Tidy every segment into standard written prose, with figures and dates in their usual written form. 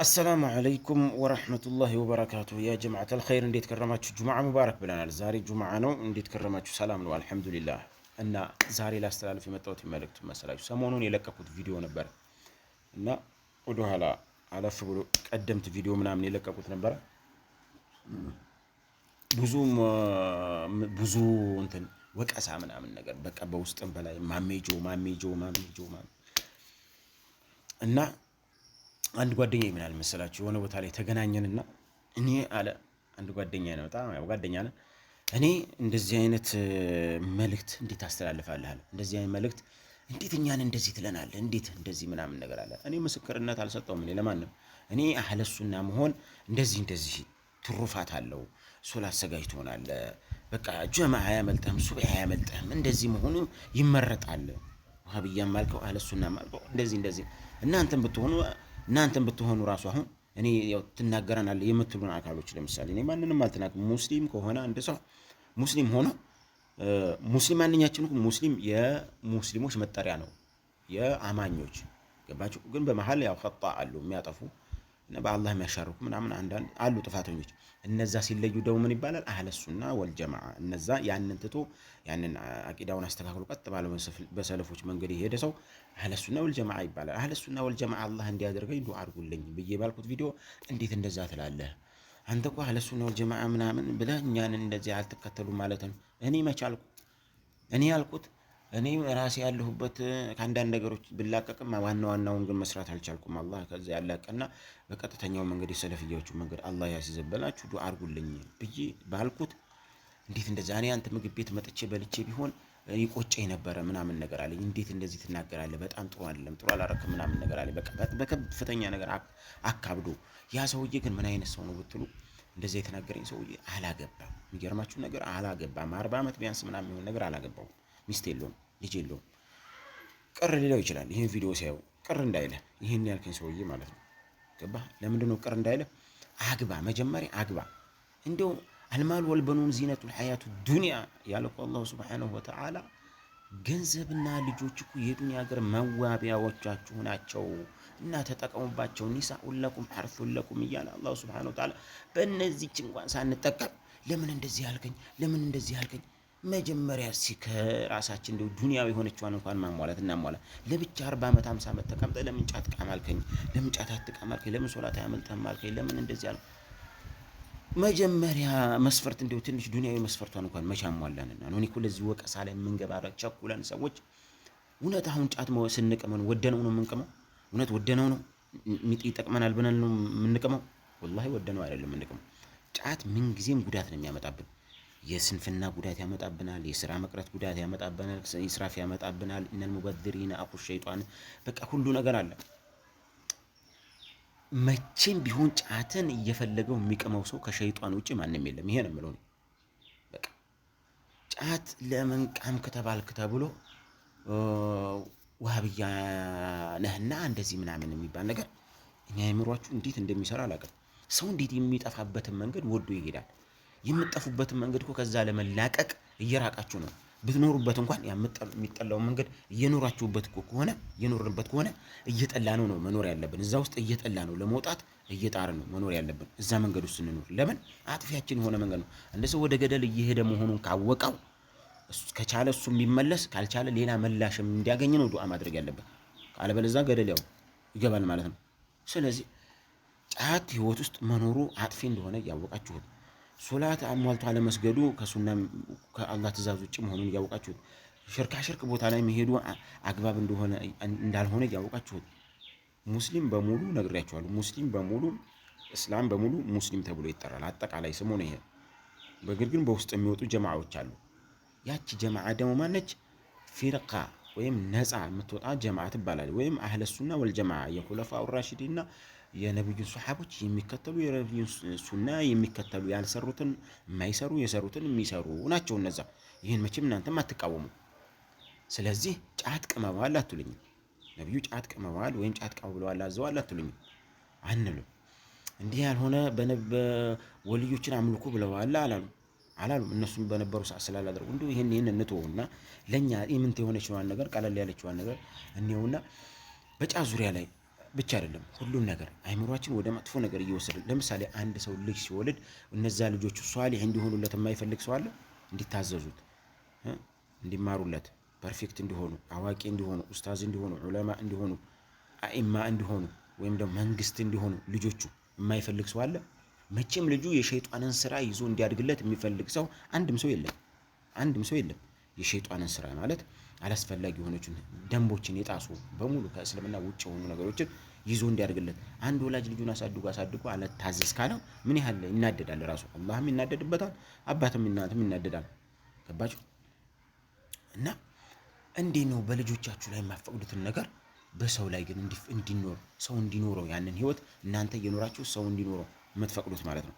السلام عليكم ورحمة الله وبركاته يا جماعة الخير انديت كرماتشو جمعة مبارك بلنا زاري جمعة نو انديت كرماتشو سلام نو الحمد لله ان زاري لاستلالف يمطوت ملكت مسلاችሁ ሰሞኑን የለቀኩት ቪዲዮ ነበር እና ወደ ኋላ አለፍ ብሎ ቀደምት ቪዲዮ ምናምን የለቀኩት ነበር ብዙ እንትን ወቀሳ ምናምን ነገር በቃ በውስጥም በላይ ማሜጆ እና አንድ ጓደኛዬ ምን አለ መሰላችሁ የሆነ ቦታ ላይ ተገናኘንና እኔ አለ አንድ ጓደኛዬ ነው በጣም ያው ጓደኛ ነው እኔ እንደዚህ አይነት መልእክት እንዴት አስተላልፋለህ አለ እንደዚህ አይነት መልእክት እንዴት እኛን እንደዚህ ትለናለህ እንዴት እንደዚህ ምናምን ነገር አለ እኔ ምስክርነት አልሰጠውም እኔ ለማንም እኔ አህለሱና መሆን እንደዚህ ትሩፋት አለው ሶላት ሰጋጅ ትሆናለህ በቃ ጀማዓ ያመልጠህም ሱብህ ያመልጠህም እንደዚህ መሆኑ ይመረጣል ወሃብያም ማልከው አህለሱና ማልከው እንደዚህ እናንተም ብትሆኑ ራሱ አሁን እኔ ያው ትናገራናለህ የምትሉን አካሎች ለምሳሌ እኔ ማንንም አልተናገርኩም ሙስሊም ከሆነ አንድ ሰው ሙስሊም ሆኖ ሙስሊም ማንኛችንም ሙስሊም የሙስሊሞች መጠሪያ ነው የአማኞች ገባችሁ ግን በመሃል ያው ኸጣ አሉ የሚያጠፉ እና በአላህ የሚያሻርኩ ምናምን አንዳንድ አሉ ጥፋተኞች እነዛ ሲለዩ ደግሞ ምን ይባላል አህለሱና ወልጀማዓ እነዛ ያንን ትቶ ያንን አቂዳውን አስተካክሎ ቀጥ ባለው በሰለፎች መንገድ የሄደ ሰው አህለሱና ወልጀማዓ ይባላል አህለሱና ወልጀማዓ አላህ እንዲያደርገኝ ዱዓ አድርጉልኝ ብዬ ባልኩት ቪዲዮ እንዴት እንደዛ ትላለህ አንተ እኮ አህለሱና ወልጀማዓ ምናምን ብለህ እኛን እንደዚህ አልተከተሉ ማለት ነው እኔ መቻልኩ እኔ ያልኩት እኔ ራሴ ያለሁበት ከአንዳንድ ነገሮች ብላቀቅም ዋናውን ግን መስራት አልቻልኩም አላህ ከዛ ያላቀና በቀጥተኛው መንገድ የሰለፍያዎቹ መንገድ አላህ ያሲዘበላችሁ ዱዓ አድርጉልኝ ብዬ ባልኩት እንዴት እንደዛ እኔ አንተ ምግብ ቤት መጥቼ በልቼ ቢሆን ይቆጨኝ ነበር ምናምን ነገር አለኝ እንዴት እንደዚህ ትናገራለህ በጣም ጥሩ አይደለም ጥሩ አላረክም ምናምን ነገር አለኝ በቃ በከፍተኛ ነገር አካብዶ ያ ሰውዬ ግን ምን አይነት ሰው ነው ብትሉ እንደዚህ የተናገረኝ ሰውዬ አላገባም የሚገርማችሁ ነገር አላገባም 40 ዓመት ቢያንስ ምናምን የሚሆን ነገር አላገባው ሚስት የለውም ልጅ የለውም ቅር ሊለው ይችላል ይሄን ቪዲዮ ሲያዩ ቅር እንዳይለ ይሄን ያልከኝ ሰውዬ ማለት ነው ገባ ለምንድነው ቅር እንዳይለ አግባ መጀመሪያ አግባ እንደው አልማል ወልበኑን ዚነቱል ሐያቱ ዱንያ ያለው አላህ Subhanahu Wa Ta'ala ገንዘብና ልጆች እኮ የዱንያ ሀገር መዋቢያዎቻችሁ ናቸው እና ተጠቀሙባቸው ኒሳኡል ለኩም ሐርሱል ለኩም ይያለ አላህ Subhanahu Wa Ta'ala በእነዚህ እንኳን ሳንጠቀም ለምን እንደዚህ ያልከኝ መጀመሪያ ከራሳችን እንደው ዱንያው የሆነችዋን እንኳን ማሟላት እናሟላ ለብቻ 40 ዓመት 50 ዓመት ተቀምጠ ለምን ጫት ቃማልከኝ ለምን ጫት አትቃማልከኝ ለምን ሶላት ያመልጠማልከኝ ለምን እንደዚህ ያለ መጀመሪያ መስፈርት እንደው ትንሽ ዱንያዊ መስፈርቷን እንኳን መቻሟላንና ነው እኮ ለዚህ ወቀሳ ላይ መንገባራ ቸኩለን ሰዎች እውነት አሁን ጫት ስንቀመን ወደነው ነው የምንቀመው እውነት ወደነው ነው ይጠቅመናል ብለን ነው የምንቀመው ወላሂ ወደነው አይደለም የምንቀመው ጫት ምን ጊዜም ጉዳት ነው የሚያመጣብን የስንፍና ጉዳት ያመጣብናል የሥራ መቅረት ጉዳት ያመጣብናል ኢስራፍ ያመጣብናል እነል ሙበድሪና አኹ ሸይጣን በቃ ሁሉ ነገር አለ መቼም ቢሆን ጫትን እየፈለገው የሚቀመው ሰው ከሸይጣን ውጪ ማንንም የለም ይሄ ነው የምለው በቃ ጫት ለምን ቃም ከተባልክ ተብሎ ወሃብያ ነህና እንደዚህ ምናምን የሚባል ነገር እኛ አይምሯችሁ እንዴት እንደሚሰራ አላውቅም ሰው እንዴት የሚጠፋበትን መንገድ ወዶ ይሄዳል የምትጠፉበት መንገድ እኮ ከዛ ለመላቀቅ እየራቃችሁ ነው ብትኖሩበት እንኳን የሚጠላው መንገድ እየኖራችሁበት ከሆነ እየጠላነው ነው መኖር ያለብን እዛ ውስጥ እየጠላነው ለመውጣት እየጣርን ነው መኖር ያለብን እዛ መንገድ ውስጥ እንኖር ለምን አጥፊያችን የሆነ መንገድ ነው እንደ ሰው ወደ ገደል እየሄደ መሆኑን ካወቀው ከቻለ እሱ የሚመለስ ካልቻለ ሌላ መላሽም እንዲያገኝ ነው ዱዓ ማድረግ ያለበት አለበለዚያ ገደል ያው ይገባል ማለት ነው ስለዚህ ጫት ህይወት ውስጥ መኖሩ አጥፊ እንደሆነ ያወቃችሁ ሶላት አሟልቶ አለመስገዱ ከሱናም ከአላህ ትእዛዝ ውጪ መሆኑን ያወቃችሁ ሽርክ ቦታ ላይ መሄዱ አግባብ እንደሆነ እንዳልሆነ ያወቃችሁ ሙስሊም በሙሉ ነግሬያችኋለሁ ሙስሊም በሙሉ እስላም በሙሉ ሙስሊም ተብሎ ይጠራል አጠቃላይ ስሙ ነው ይሄ በግርግን በውስጥ የሚወጡ ጀማዓዎች አሉ ያቺ ጀማዓ ደግሞ ማነች ፊርቃ ወይም ነፃ የምትወጣ ጀማዓ ትባላለች ወይም አህለሱና ወልጀማዓ የኹለፋኡ ራሺዲና የነብዩ ሱሐቦች የሚከተሉ የነብዩ ሱና የሚከተሉ ያልሰሩትን የማይሰሩ የሰሩትን የሚሰሩ ናቸው እነዛ ይሄን መቼም እናንተም አትቃወሙ ስለዚህ ጫት ቅመዋል አትሉኝ ነብዩ ጫት ቅመዋል ወይም ጫት ቃው ብለዋል አዘዋል አትሉኝ አንሉ እንዲህ ያልሆነ ወልዮችን አምልኩ ብለዋል አላሉ እነሱም በነበሩ ሰዓት ስላላደረጉ እንደው ይሄን እንተውና ለኛ ኢምንት የሆነችዋን ነገር ቀለል ያለችዋን ነገር እንየውና በጫት ዙሪያ ላይ ብቻ አይደለም ሁሉም ነገር አይምሯችን ወደ መጥፎ ነገር እየወሰደ ለምሳሌ አንድ ሰው ልጅ ሲወልድ እነዛ ልጆቹ ሷሊህ እንዲሆኑለት የማይፈልግ ሰው አለ እንዲታዘዙት እንዲማሩለት ፐርፌክት እንዲሆኑ አዋቂ እንዲሆኑ ኡስታዝ እንዲሆኑ ዑለማ እንዲሆኑ አኢማ እንዲሆኑ ወይም ደግሞ መንግስት እንዲሆኑ ልጆቹ የማይፈልግ ሰው አለ መቼም ልጁ የሸይጣንን ስራ ይዞ እንዲያድግለት የሚፈልግ ሰው አንድም ሰው የለም የሸይጣንን ስራ ማለት አላስፈላጊ የሆነችን ደንቦችን የጣሱ በሙሉ ከእስልምና ውጭ የሆኑ ነገሮችን ይዞ እንዲያድግለት አንድ ወላጅ ልጁን አሳድጎ አለታዘዝ ካለው ምን ያህል ይናደዳል ራሱ አላህም ይናደድበታል አባትም እናትም ይናደዳል ገባችሁ እና እንዴት ነው በልጆቻችሁ ላይ የማፈቅዱትን ነገር በሰው ላይ ግን እንዲኖር ሰው እንዲኖረው ያንን ህይወት እናንተ እየኖራችሁ ሰው እንዲኖረው የምትፈቅዱት ማለት ነው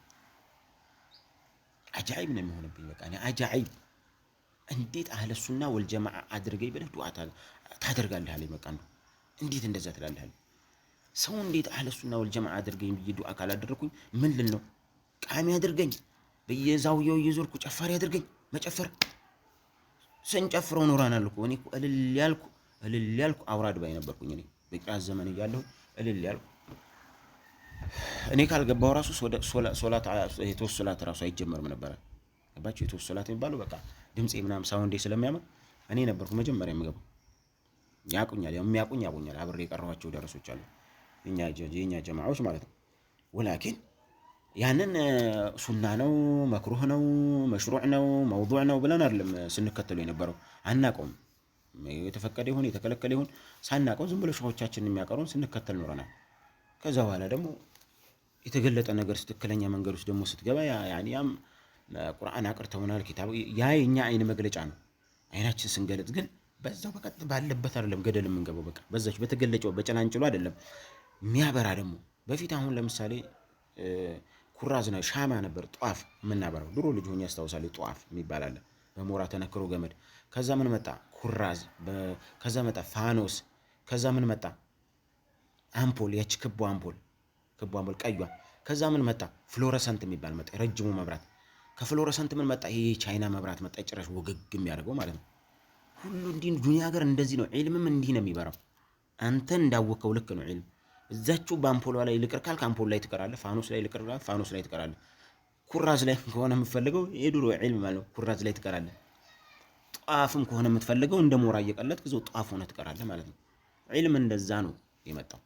አጃኢብ ነው የሚሆንብኝ በቃ እኔ አጃኢብ እንዴት አህለ ሱና ወልጀማዓ አድርገኝ ብለህ ዱዓ ታደርጋለህ አለኝ በቃ እንዴት እንደዛ ትላለህ ሰው እንዴት አህለ ሱና ወልጀማዓ አድርገኝ ብዬ ዱዓ ካላደረኩኝ ምን ልል ነው ቃሚ አድርገኝ በየዛውየው እየዞርኩ ጨፋሪ አድርገኝ መጨፈር ስንጨፍረው ኖራናል እኮ እኔ እልል ያልኩ አውራድ ባይ ነበርኩኝ እኔ በቂራት ዘመን እያለሁ እልል ያልኩ እኔ ካልገባው ራሱ ሶላት የተወሰላት ራሱ አይጀመርም ነበር ገባችሁ የተወሰላት የሚባለው በቃ ድምጼ ምናምን ሳውንዴ ስለሚያምር እኔ ነበርኩ መጀመሪያ የምገባው ያቁኛል ያቁኛል አብሬ የቀረኋቸው ደረሶች አሉ የኛ ጀማዓዎች ማለት ነው ወላኪን ያንን ሱና ነው መክሩህ ነው መሽሩዕ ነው መውዱዕ ነው ብለን አይደለም ስንከተሉ የነበረው አናቀውም የተፈቀደ ይሁን የተከለከለ ይሁን ሳናቀው ዝም ብሎ ሸሆቻችንን የሚያቀሩን ስንከተል ኖረናል ከዛ በኋላ ደግሞ የተገለጠ ነገር ትክክለኛ መንገድ ውስጥ ደግሞ ስትገባ ያም ቁርአን አቅርተውናል ኪታቡ ያ የኛ አይን መግለጫ ነው አይናችን ስንገለጥ ግን በዛው በቀጥ ባለበት አይደለም ገደል የምንገባው በቃ በዛች በተገለጨው በጨላንጭሉ አይደለም የሚያበራ ደግሞ በፊት አሁን ለምሳሌ ኩራዝ ነው ሻማ ነበር ጧፍ የምናበራው ድሮ ልጅ ሆኜ ያስታውሳል ጧፍ የሚባል አለ በሞራ ተነክሮ ገመድ ከዛ ምን መጣ ኩራዝ ከዛ መጣ ፋኖስ ከዛ ምን መጣ አምፖል ያች ክቡ አምፖል ቀይዋ ከዛ ምን መጣ ፍሎረሰንት የሚባል መጣ ረጅሙ መብራት ከፍሎረሰንት ምን መጣ ይሄ ቻይና መብራት መጣ ጭራሽ ወገግ የሚያደርገው ማለት ነው ሁሉ እንዲህ ዱንያ ሀገር እንደዚህ ነው ዒልምም እንዲህ ነው የሚበራው አንተ እንዳወቀው ልክ ነው ዒልም እዛችሁ በአምፖሏ ላይ ልቅር ካልክ አምፖል ላይ ትቀራለህ ፋኖስ ላይ ልቅር ካልክ ፋኖስ ላይ ትቀራለህ ኩራዝ ላይ ከሆነ የምትፈልገው የድሮ ዒልም ማለት ነው ኩራዝ ላይ ትቀራለህ ጧፍም ከሆነ የምትፈልገው እንደ ሞራ እየቀለጥክ ዘው ጧፍ ሆነ ትቀራለህ ማለት ነው ዒልም እንደዛ ነው የመጣው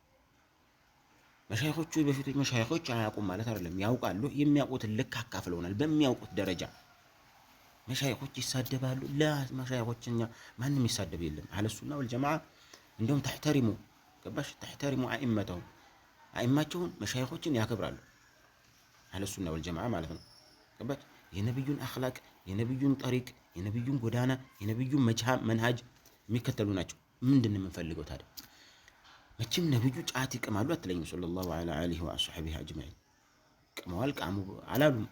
መሻይኾቹ በፊቶች መሻይኾች አያውቁም ማለት አይደለም ያውቃሉ የሚያውቁትን ልክ አካፍለውናል በሚያውቁት ደረጃ መሻይኾች ይሳደባሉ ለመሻይኾችኛ ማንንም ይሳደብ የለም አህለ ሱና ወልጀማዓ እንደውም ተህተሪሙ ገባሽ ተህተሪሙ አኢማቸውን መሻይኾችን ያከብራሉ አህለ ሱና ወልጀማዓ ማለት ነው ገባሽ የነብዩን አኽላቅ የነብዩን ጠሪቅ የነብዩን ጎዳና የነብዩን መንሃጅ የሚከተሉ ናቸው ምንድነው የምንፈልገው ታዲያ መቼም ነብዩ ጫት ይቀማሉ አትለኝ ሰለላሁ ዐለይሂ ወሰሐቢሂ አጅማዒን ቀመዋል ቃሙ አላሉም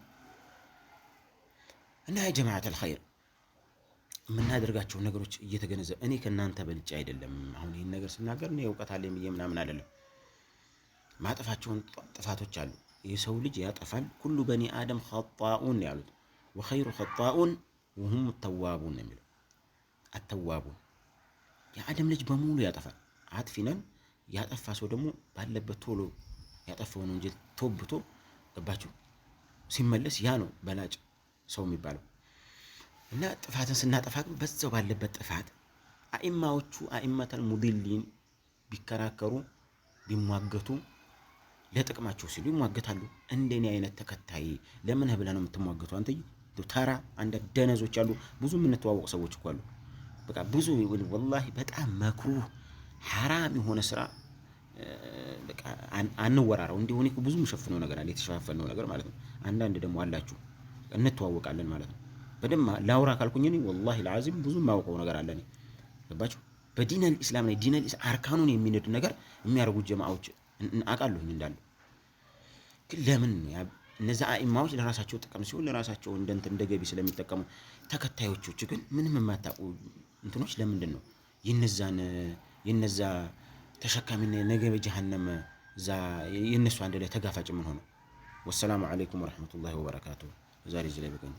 እና ያ ጀማዓት الخير የምናደርጋቸው ነገሮች እየተገነዘብ እኔ ከናንተ በልጬ አይደለም አሁን ይሄን ነገር ስናገር ነው ዕውቀት አለኝ ብዬ ምናምን አይደለም ማጥፋቸውን ጥፋቶች አሉ የሰው ልጅ ያጠፋል ሁሉ በኒ አደም خطاؤون ያሉት وخير خطاؤون وهم التوابون የሚለው التوابون የአደም ልጅ በሙሉ ያጠፋል አጥፊነን ያጠፋ ሰው ደግሞ ባለበት ቶሎ ያጠፋውን ወንጀል ተውብቶ ገባችሁ ሲመለስ ያ ነው በላጭ ሰው የሚባለው እና ጥፋትን ስናጠፋ ግን በዛው ባለበት ጥፋት አኢማዎቹ አኢማተል ሙዲሊን ቢከራከሩ ቢሟገቱ ለጥቅማቸው ሲሉ ይሟገታሉ እንደኔ አይነት ተከታይ ለምን ብለ ነው የምትሟገቱ አንተ ተራ አንደ ደነዞች አሉ ብዙ ምን ተዋወቁ ሰዎች እኮ አሉ በቃ ብዙ ወላሂ በጣም መክሩህ حرام የሆነ ስራ በቃ አንወራራው እንዲሆን እኮ ብዙ መሸፍነው ነገር አለ የተሸፋፈነው ነገር ማለት ነው አንዳንድ ደግሞ አላችሁ እንተዋወቃለን ማለት ነው በደም ላውራ ካልኩኝ እኔ والله العظيم ብዙ ማውቀው ነገር አለ እኔ ገባችሁ በዲን الاسلام ላይ ዲን አርካኑን የሚነድ ነገር የሚያርጉ ጀማዓዎች አቃሉኝ እንዳሉ ለምን እነዛ አኢማዎች ለራሳቸው ጥቅም ሲሆን ለራሳቸው እንደገቢ ስለሚጠቀሙ ተከታዮቹ ግን ምንም የማታውቁ እንትኖች ለምንድን ነው የነዛ ተሸካሚና ነገ በጀሃነም ዛ የነሱ አንድ ላይ ተጋፋጭ ምን ሆነ ወሰላሙ አለይኩም ወራህመቱላሂ ወበረካቱ ዛሬ እዚህ ላይ በቀኝ